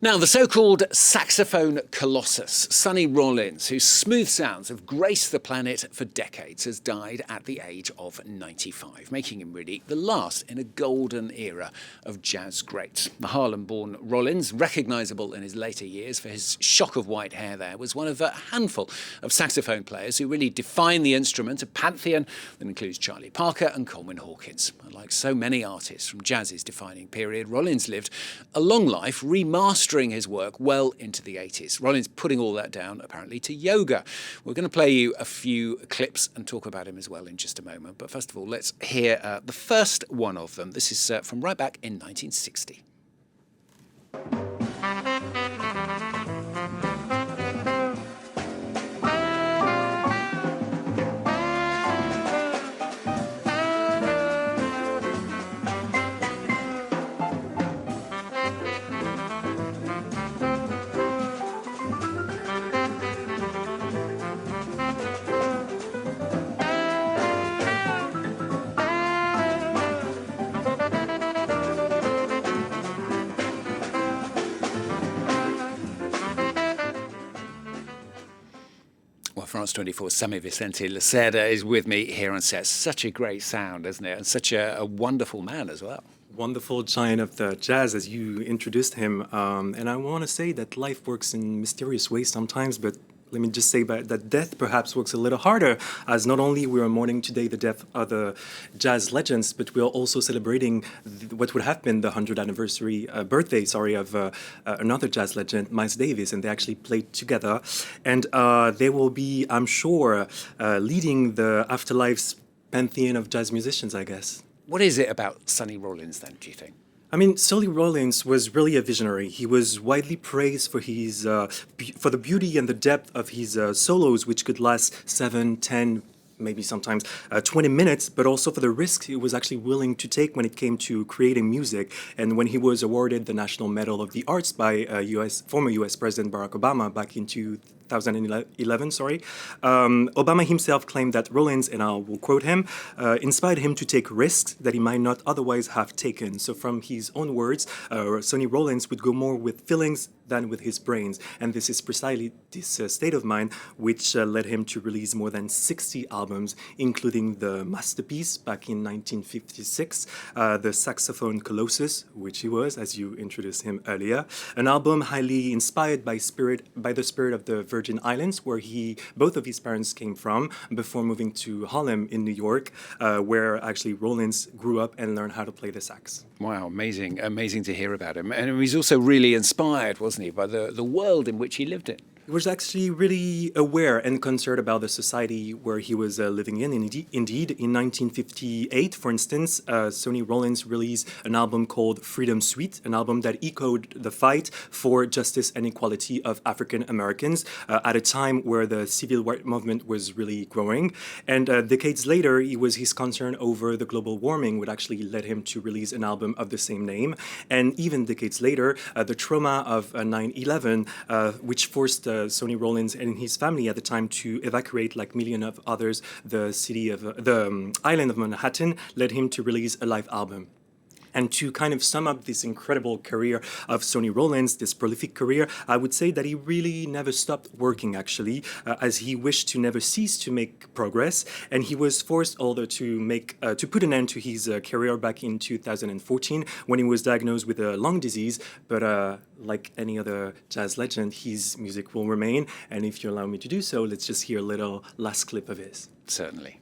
Now, the so-called Saxophone Colossus, Sonny Rollins, whose smooth sounds have graced the planet for decades, has died at the age of 95, making him really the last in a golden era of jazz greats. The Harlem-born Rollins, recognisable in his later years for his shock of white hair there, was one of a handful of saxophone players who really defined the instrument, a pantheon that includes Charlie Parker and Coleman Hawkins. And like so many artists from jazz's defining period, Rollins lived a long life remastering his work well into the 80s. Rollins putting all that down, apparently, to yoga. We're going to play you a few clips and talk about him as well in just a moment. But first of all, let's hear the first one of them. This is from right back in 1960. Well, France 24's Samy-Vicente Lacerda is with me here on set. Such a great sound, isn't it? And such a wonderful man as well. Wonderful giant of the jazz, as you introduced him. And I want to say that life works in mysterious ways sometimes, but let me just say that death perhaps works a little harder, as not only we are mourning today the death of the jazz legends, but we are also celebrating what would have been the 100th anniversary birthday, of another jazz legend, Miles Davis, and they actually played together. And they will be, I'm sure, leading the afterlife's pantheon of jazz musicians, I guess. What is it about Sonny Rollins, then, do you think? I mean, Sonny Rollins was really a visionary. He was widely praised for his for the beauty and the depth of his solos, which could last 7, 10, maybe sometimes 20 minutes, but also for the risks he was actually willing to take when it came to creating music. And when he was awarded the National Medal of the Arts by former U.S. President Barack Obama back in 2011, Obama himself claimed that Rollins, and I will quote him, inspired him to take risks that he might not otherwise have taken. So from his own words, Sonny Rollins would go more with feelings than with his brains. And this is precisely this state of mind which led him to release more than 60 albums, including the masterpiece back in 1956, the Saxophone Colossus, which he was, as you introduced him earlier, an album highly inspired by the spirit of the Virgin Islands, where both of his parents came from, before moving to Harlem in New York, where actually Rollins grew up and learned how to play the sax. Wow, amazing to hear about him. And he was also really inspired, wasn't he, by the world in which he lived in. He was actually really aware and concerned about the society where he was living in. Indeed, in 1958, for instance, Sonny Rollins released an album called Freedom Suite, an album that echoed the fight for justice and equality of African Americans at a time where the civil rights movement was really growing. And decades later, his concern over the global warming would actually led him to release an album of the same name. And even decades later, the trauma of 9/11, which forced Sonny Rollins and his family at the time to evacuate, like millions of others, the island of Manhattan, led him to release a live album. And to kind of sum up this incredible career of Sonny Rollins, this prolific career, I would say that he really never stopped working, actually, as he wished to never cease to make progress. And he was forced, although, to put an end to his career back in 2014 when he was diagnosed with a lung disease. But like any other jazz legend, his music will remain. And if you allow me to do so, let's just hear a little last clip of his. Certainly.